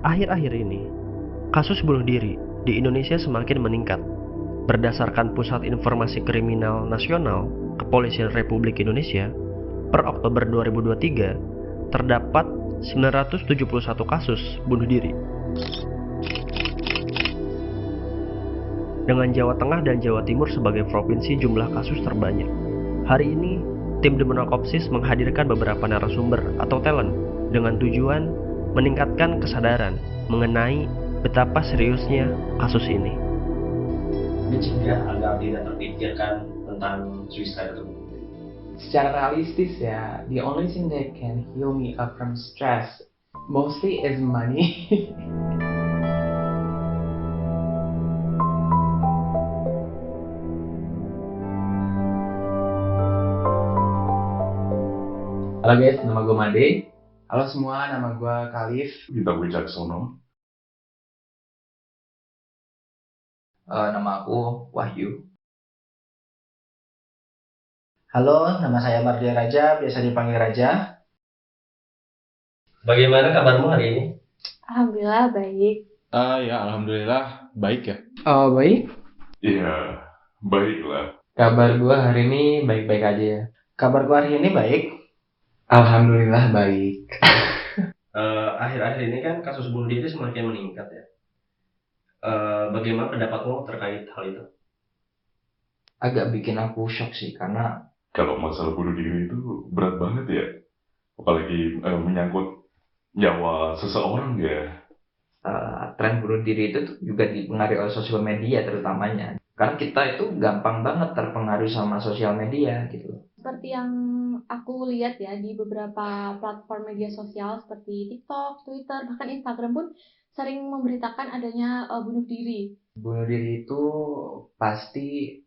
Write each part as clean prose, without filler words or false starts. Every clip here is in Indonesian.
Akhir-akhir ini, kasus bunuh diri di Indonesia semakin meningkat. Berdasarkan Pusat Informasi Kriminal Nasional, Kepolisian Republik Indonesia, per Oktober 2023, terdapat 971 kasus bunuh diri. Dengan Jawa Tengah dan Jawa Timur sebagai provinsi jumlah kasus terbanyak. Hari ini, tim Demonokopsis menghadirkan beberapa narasumber atau talent dengan tujuan meningkatkan kesadaran mengenai betapa seriusnya kasus ini. Mencegah agar tidak terpikirkan tentang suicide itu. Secara realistis ya, the only thing that can heal me up from stress mostly is money. Halo guys, nama gue Made. Halo semua, nama gue Khalif. Gita Wijaksono. Nama aku Wahyu. Halo, nama saya Mardia Raja, biasa dipanggil Raja. Bagaimana kabarmu hari ini? Alhamdulillah baik. Ya alhamdulillah baik ya. Oh baik, Iya, baiklah. kabar gue hari ini baik-baik aja ya. Kabar gua hari ini baik. Alhamdulillah baik. Akhir-akhir ini kan kasus bunuh diri semakin meningkat ya. Bagaimana pendapatmu terkait hal itu? Agak bikin aku shock sih, karena Kalau masalah bunuh diri itu berat banget ya. Apalagi menyangkut nyawa seseorang ya. tren bunuh diri itu tuh juga dipengaruhi oleh sosial media terutamanya. Karena kita itu gampang banget terpengaruh sama sosial media gitu. Seperti yang aku lihat ya di beberapa platform media sosial seperti TikTok, Twitter, bahkan Instagram pun sering memberitakan adanya bunuh diri. Bunuh diri itu pasti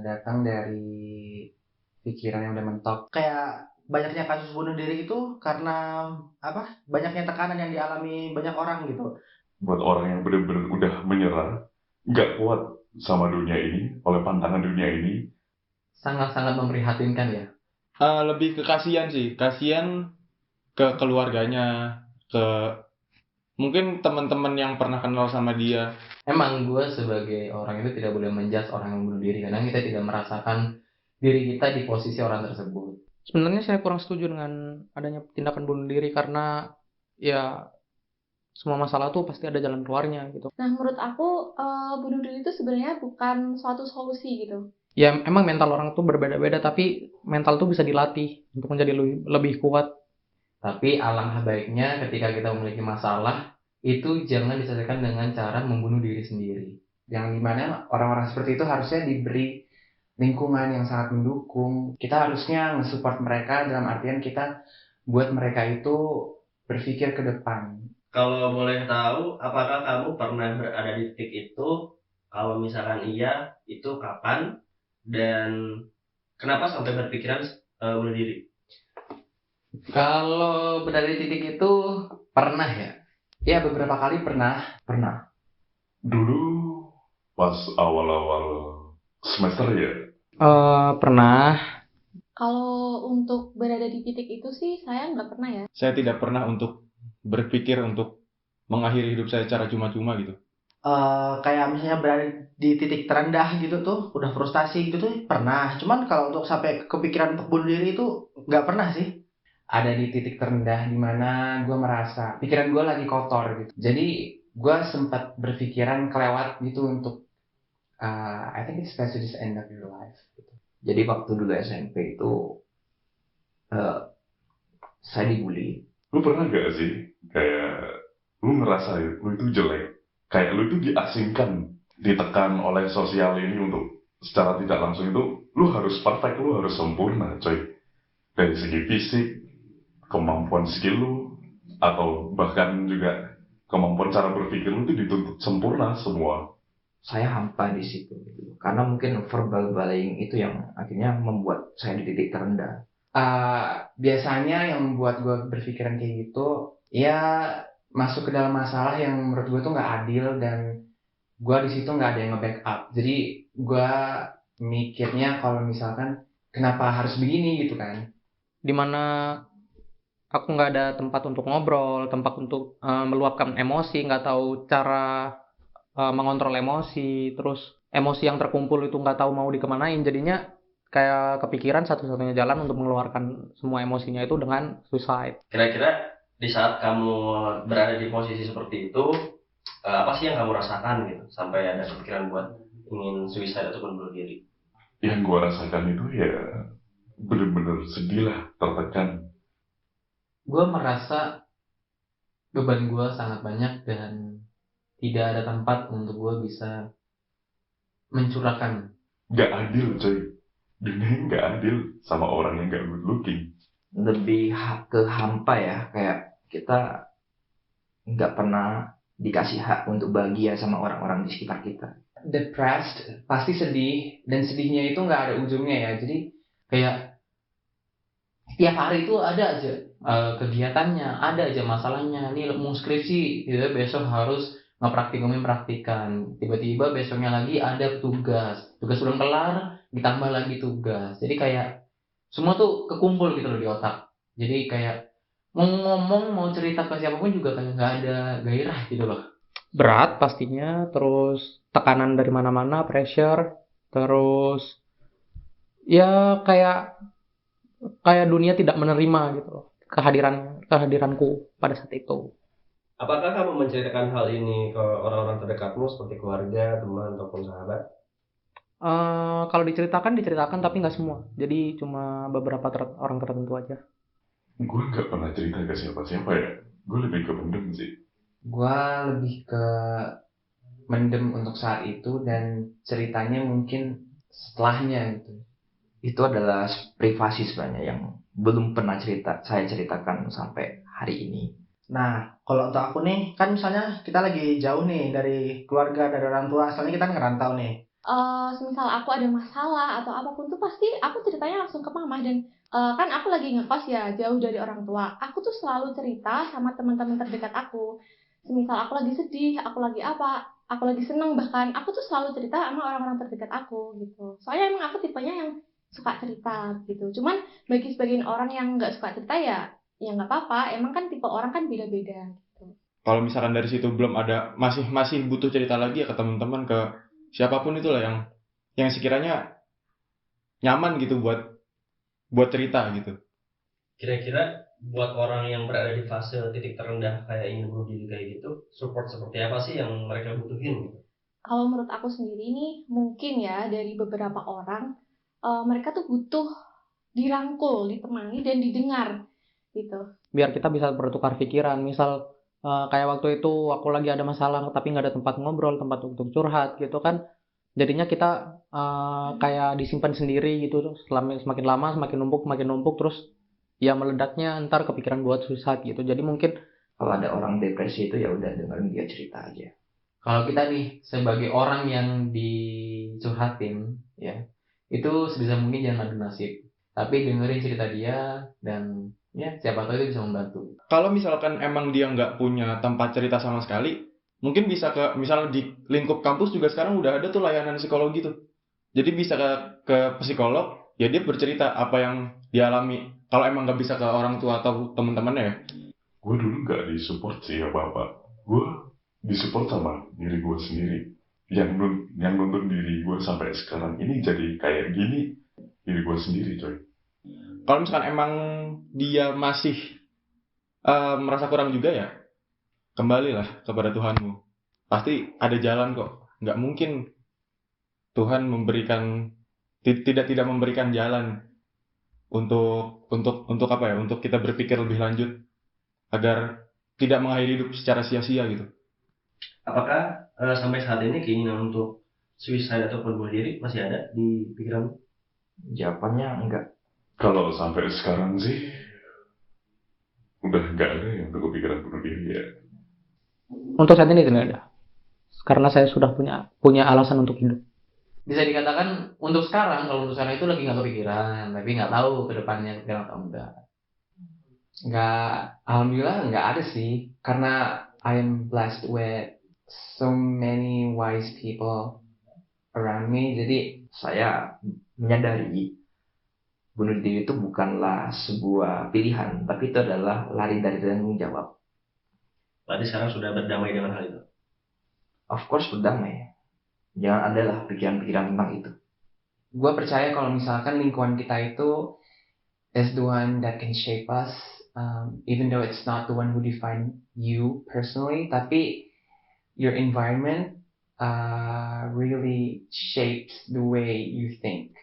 datang dari pikiran yang udah mentok. Kayak banyaknya kasus bunuh diri itu karena banyaknya tekanan yang dialami banyak orang gitu. Buat orang yang benar-benar udah menyerah, nggak kuat sama dunia ini, oleh pantangan dunia ini. Sangat-sangat memprihatinkan ya. Lebih ke kasihan sih, kasihan ke keluarganya, ke mungkin teman-teman yang pernah kenal sama dia. Emang gue sebagai orang itu tidak boleh menjudge orang yang bunuh diri, karena kita tidak merasakan diri kita di posisi orang tersebut. Sebenarnya saya kurang setuju dengan adanya tindakan bunuh diri karena ya semua masalah tuh pasti ada jalan keluarnya gitu. Nah, menurut aku bunuh diri itu sebenarnya bukan suatu solusi gitu. Ya emang mental orang tuh berbeda-beda, tapi mental tuh bisa dilatih untuk menjadi lebih kuat. Tapi alangkah baiknya ketika kita memiliki masalah, itu jangan diselesaikan dengan cara membunuh diri sendiri. Yang dimana orang-orang seperti itu harusnya diberi lingkungan yang sangat mendukung. Kita harusnya nge-support mereka dalam artian kita buat mereka itu berpikir ke depan. Kalau boleh tahu, apakah kamu pernah berada di titik itu? Kalau misalkan iya, itu kapan? Dan kenapa sampai berpikiran bunuh diri? Kalau berada di titik itu pernah ya? Ya beberapa kali pernah. Dulu pas awal-awal semester ya, Pernah. Kalau untuk berada di titik itu sih saya nggak pernah ya. Saya tidak pernah untuk berpikir untuk mengakhiri hidup saya secara cuma-cuma gitu. Kayak misalnya berada di titik terendah gitu tuh, udah frustasi gitu tuh pernah. Cuman kalau untuk sampai kepikiran untuk bunuh diri itu nggak pernah sih. Ada di titik terendah di mana gue merasa pikiran gue lagi kotor gitu. Jadi gue sempat berpikiran kelewat gitu untuk I think it's best to just end up your life gitu. Jadi waktu dulu SMP itu saya dibully. lu pernah gak sih kayak lu ngerasa lu itu jelek, kayak lu itu diasingkan, ditekan oleh sosial ini untuk secara tidak langsung itu lu harus perfect, lu harus sempurna coy, dari segi fisik, kemampuan skill lu, atau bahkan juga kemampuan cara berpikir lu itu dituntut sempurna semua. Saya hampa di situ gitu. Karena mungkin verbal bullying itu yang akhirnya membuat saya di titik terendah. Biasanya yang membuat gue berpikiran kayak gitu ya masuk ke dalam masalah yang menurut gue tuh nggak adil, dan gue di situ nggak ada yang nge-backup. Jadi gue mikirnya kalau misalkan kenapa harus begini gitu kan. Dimana aku nggak ada tempat untuk ngobrol, tempat untuk meluapkan emosi, nggak tahu cara mengontrol emosi, terus emosi yang terkumpul itu nggak tahu mau dikemanain, jadinya kayak kepikiran satu-satunya jalan untuk mengeluarkan semua emosinya itu dengan suicide. Kira-kira di saat kamu berada di posisi seperti itu, apa sih yang kamu rasakan gitu sampai ada kepikiran buat ingin suicide ataupun bunuh diri? Yang gue rasakan itu ya bener-bener sedih lah, tertekan. Gue merasa beban gue sangat banyak dan tidak ada tempat untuk gue bisa mencurahkan. Gak adil coy, dunia ini gak adil sama orang yang gak good looking. Lebih ke hampa ya, kayak kita nggak pernah dikasih hak untuk bahagia sama orang-orang di sekitar kita. Depressed, pasti sedih, dan sedihnya itu nggak ada ujungnya ya. Jadi kayak tiap hari itu ada aja kegiatannya, ada aja masalahnya. Nih mau skripsi, gitu, besok harus praktikan. Tiba-tiba besoknya lagi ada tugas belum kelar, ditambah lagi tugas. Jadi kayak semua tuh kekumpul gitu loh di otak. Jadi kayak mau ngomong, mau cerita ke siapapun juga kayak nggak ada gairah gitu loh. Berat pastinya, terus tekanan dari mana-mana, pressure, terus ya kayak dunia tidak menerima gitu loh kehadiranku pada saat itu. Apakah kamu menceritakan hal ini ke orang-orang terdekatmu seperti keluarga, teman, ataupun sahabat? Kalau diceritakan tapi nggak semua. Jadi cuma beberapa orang tertentu aja. Gue gak pernah cerita ke siapa-siapa ya. Gue lebih ke pendem sih. Gue lebih ke mendem untuk saat itu dan ceritanya mungkin setelahnya gitu. Itu adalah privasi sebenarnya yang belum pernah saya ceritakan sampai hari ini. Nah, kalau untuk aku nih, kan misalnya kita lagi jauh nih dari keluarga, dari orang tua, soalnya kita ngerantau nih. Semisal aku ada masalah atau apapun tuh pasti aku ceritanya langsung ke mama, dan kan aku lagi ngekos ya, jauh dari orang tua. Aku tuh selalu cerita sama teman-teman terdekat aku. Semisal aku lagi sedih, aku lagi apa, aku lagi seneng, bahkan aku tuh selalu cerita sama orang-orang terdekat aku gitu. Soalnya emang aku tipenya yang suka cerita gitu. Cuman bagi sebagian orang yang nggak suka cerita ya nggak apa-apa. Emang kan tipe orang kan beda-beda gitu. Kalau misalkan dari situ belum ada, masih butuh cerita lagi ya ke teman-teman, ke siapapun itulah yang sekiranya nyaman gitu buat cerita gitu. Kira-kira buat orang yang berada di fase titik terendah kayak ingin bunuh diri kayak gitu, support seperti apa sih yang mereka butuhin gitu? Kalau menurut aku sendiri nih, mungkin ya dari beberapa orang, mereka tuh butuh dirangkul, ditemani, dan didengar gitu. Biar kita bisa bertukar pikiran. Misal kayak waktu itu aku lagi ada masalah tapi nggak ada tempat ngobrol, tempat untuk curhat gitu kan. Jadinya kita kayak disimpan sendiri gitu. Semakin lama semakin numpuk terus ya meledaknya ntar kepikiran buat suicide gitu. Jadi mungkin Kalau ada orang depresi itu ya udah dengerin dia cerita aja. Kalau kita nih sebagai orang yang dicurhatin ya, itu sebisa mungkin jangan adu nasib, tapi dengerin cerita dia dan ya siapa tahu itu bisa membantu. Kalau misalkan emang dia nggak punya tempat cerita sama sekali, mungkin bisa ke, misalnya di lingkup kampus juga sekarang udah ada tuh layanan psikologi tuh. Jadi bisa ke psikolog, ya dia bercerita apa yang dialami. Kalau emang nggak bisa ke orang tua atau teman-temannya ya. Gue dulu gak disupport sih apa-apa. Gue disupport sama diri gue sendiri. Yang nuntun diri gue sampai sekarang ini jadi kayak gini, diri gue sendiri coy. Kalau misalkan emang dia masih merasa kurang juga ya, kembalilah kepada Tuhanmu. Pasti ada jalan kok. Nggak mungkin Tuhan tidak memberikan jalan untuk apa ya? Untuk kita berpikir lebih lanjut agar tidak mengakhiri hidup secara sia-sia gitu. Apakah sampai saat ini keinginan untuk suicide ataupun bunuh diri masih ada di pikiranmu? Jawabannya enggak. Kalau sampai sekarang sih udah nggak ada yang untuk kepikiran bunuh diri ya. untuk saat ini tidak ada. Karena saya sudah punya alasan untuk hidup. Bisa dikatakan untuk sekarang, kalau untuk sekarang itu lagi nggak kepikiran, tapi nggak tahu ke depannya kepikiran atau enggak. Alhamdulillah nggak ada sih, karena I am blessed with so many wise people around me. Jadi Saya menyadari bunuh diri itu bukanlah sebuah pilihan, tapi itu adalah lari dari tanggung jawab. Berarti sekarang sudah berdamai dengan hal itu. Of course berdamai. Jangan adalah pikiran-pikiran tentang itu. Gue percaya kalau misalkan lingkungan kita itu is the one that can shape us, even though it's not the one who define you personally, tapi your environment really shapes the way you think.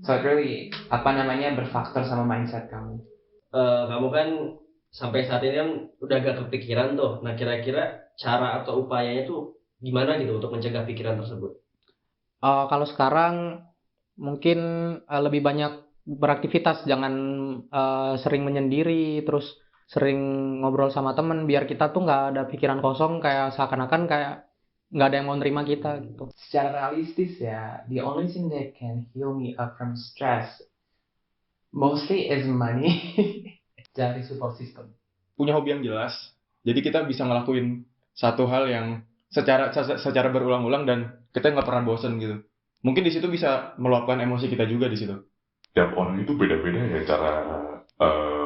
So it really berfaktor sama mindset kamu. Kamu kan sampai saat ini kan udah agak kepikiran tuh. Nah kira-kira cara atau upayanya tuh gimana gitu untuk mencegah pikiran tersebut? Kalau sekarang mungkin lebih banyak beraktivitas, jangan sering menyendiri, terus sering ngobrol sama temen, biar kita tuh nggak ada pikiran kosong, kayak seakan-akan kayak nggak ada yang mau nerima kita gitu. Secara realistis ya, the only thing that can heal me up from stress mostly is money. Cari support system. Punya hobi yang jelas, jadi kita bisa ngelakuin satu hal yang secara berulang-ulang dan kita nggak pernah bosen gitu. Mungkin di situ bisa meluapkan emosi kita juga di situ. Tiap orang itu beda-beda ya cara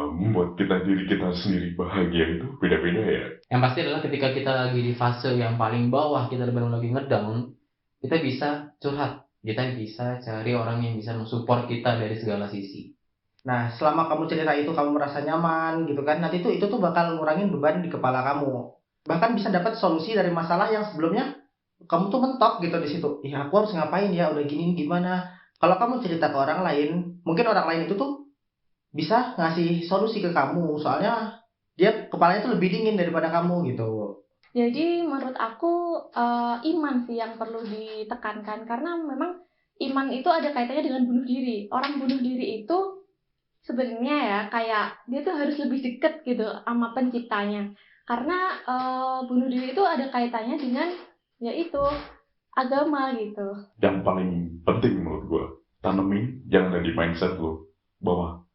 membuat diri kita sendiri bahagia itu beda-beda ya. Yang pasti adalah ketika kita lagi di fase yang paling bawah, kita baru lagi ngedown, kita bisa curhat. Kita bisa cari orang yang bisa mensupport kita dari segala sisi. Nah, selama kamu cerita itu kamu merasa nyaman gitu kan, nanti itu tuh bakal ngurangin beban di kepala kamu. Bahkan bisa dapat solusi dari masalah yang sebelumnya kamu tuh mentok gitu di situ. Ya aku harus ngapain ya, udah gini gimana. Kalau kamu cerita ke orang lain, mungkin orang lain itu tuh bisa ngasih solusi ke kamu. Soalnya dia kepalanya tuh lebih dingin daripada kamu gitu. Jadi menurut aku iman sih yang perlu ditekankan, karena memang iman itu ada kaitannya dengan bunuh diri. Orang bunuh diri itu sebenarnya ya kayak dia tuh harus lebih deket gitu sama penciptanya. Karena bunuh diri itu ada kaitannya dengan yaitu agama gitu. Yang paling penting menurut gue, tanemin yang ada di mindset lo bahwa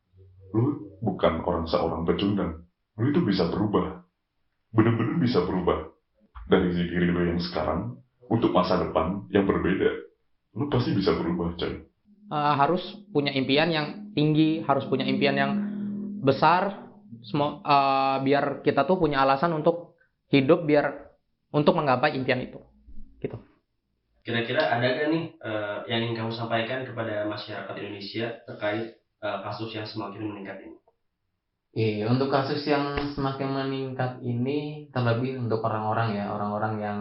lo bukan seorang pecundang. Lo itu bisa berubah, benar-benar bisa berubah dari diri lo yang sekarang untuk masa depan yang berbeda. Lo pasti bisa berubah, coy. Harus punya impian yang tinggi, harus punya impian yang besar, biar kita tuh punya alasan untuk hidup, biar untuk menggapai impian itu gitu. Kira-kira ada gak nih yang ingin kamu sampaikan kepada masyarakat Indonesia terkait kasus yang semakin meningkat ini? Untuk kasus yang semakin meningkat ini, terlebih untuk orang-orang yang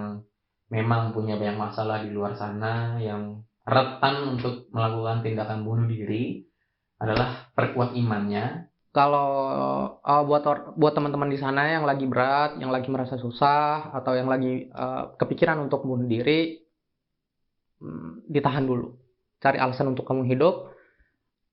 memang punya banyak masalah di luar sana, yang rentan untuk melakukan tindakan bunuh diri, adalah perkuat imannya. Kalau buat teman-teman di sana yang lagi berat, yang lagi merasa susah, atau yang lagi kepikiran untuk bunuh diri, ditahan dulu. Cari alasan untuk kamu hidup,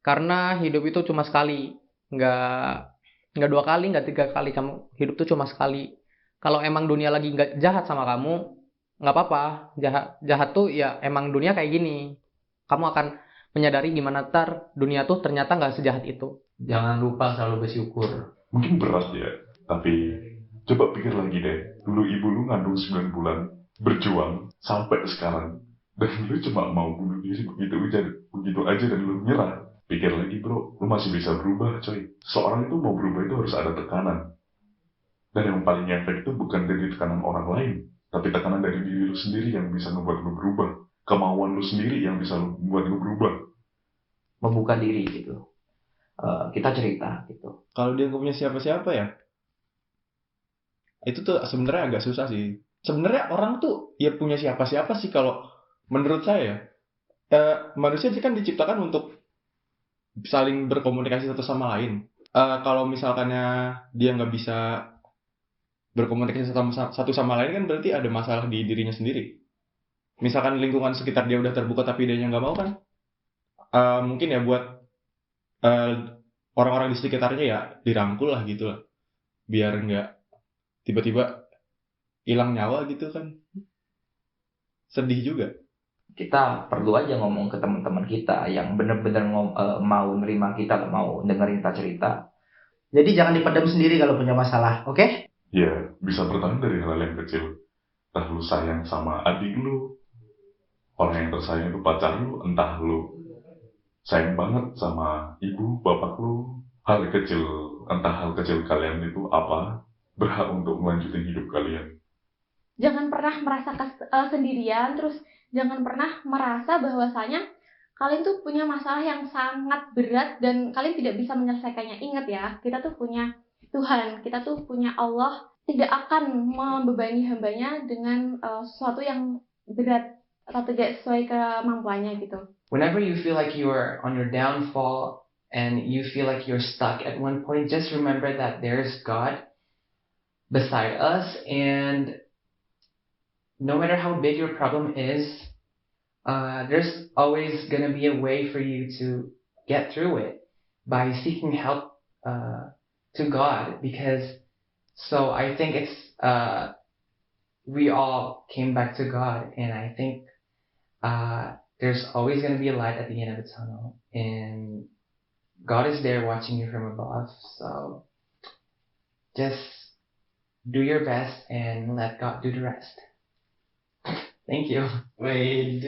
karena hidup itu cuma sekali, nggak 2 kali, nggak 3 kali. Kamu hidup tuh cuma sekali. Kalau emang dunia lagi nggak jahat sama kamu, nggak apa-apa. Jahat tuh ya emang dunia kayak gini. Kamu akan menyadari gimana dunia tuh ternyata nggak sejahat itu. Jangan lupa selalu bersyukur. Mungkin berat ya, tapi coba pikir lagi deh. Dulu ibu lu ngandung 9 bulan, berjuang sampai sekarang, dan lu cuma mau bunuh diri begitu aja dan lu nyerah. Pikir lagi bro, lu masih bisa berubah coy. Seorang itu mau berubah itu harus ada tekanan. Dan yang paling efek itu bukan dari tekanan orang lain, tapi tekanan dari diri lu sendiri yang bisa membuat lu berubah. Kemauan lu sendiri yang bisa membuat lu berubah. Membuka diri gitu. Kita cerita gitu. Kalau dia nggak punya siapa-siapa ya, itu tuh sebenarnya agak susah sih. Sebenarnya orang tuh ya punya siapa-siapa sih kalau menurut saya. Manusia sih kan diciptakan untuk saling berkomunikasi satu sama lain. Kalau misalkannya dia nggak bisa berkomunikasi satu sama lain, kan berarti ada masalah di dirinya sendiri. Misalkan lingkungan sekitar dia udah terbuka tapi dia nggak mau kan, mungkin ya buat orang-orang di sekitarnya ya dirangkul lah gitu lah, biar nggak tiba-tiba hilang nyawa gitu kan. Sedih juga. Kita perlu aja ngomong ke teman-teman kita yang benar-benar mau nerima kita, mau dengerin kita cerita. Jadi jangan dipendam sendiri kalau punya masalah, oke? Ya, bisa bertahan dari hal yang kecil. Entah lu sayang sama adik lu, orang yang tersayang itu pacar lu, entah lu sayang banget sama ibu, bapak lu, hal kecil, entah hal kecil kalian itu apa, berhak untuk melanjutin hidup kalian. Jangan pernah merasa sendirian, terus jangan pernah merasa bahwasanya kalian tuh punya masalah yang sangat berat dan kalian tidak bisa menyelesaikannya. Ingat ya, kita tuh punya Tuhan, kita tuh punya Allah, tidak akan membebani hambanya dengan sesuatu yang berat atau tidak sesuai kemampuannya gitu. Whenever you feel like you are on your downfall and you feel like you're stuck at one point, just remember that there's God beside us, and no matter how big your problem is, there's always going to be a way for you to get through it by seeking help to God. Because so I think it's we all came back to God, and I think there's always going to be a light at the end of the tunnel, and God is there watching you from above. So just do your best and let God do the rest. Thank you. Wih,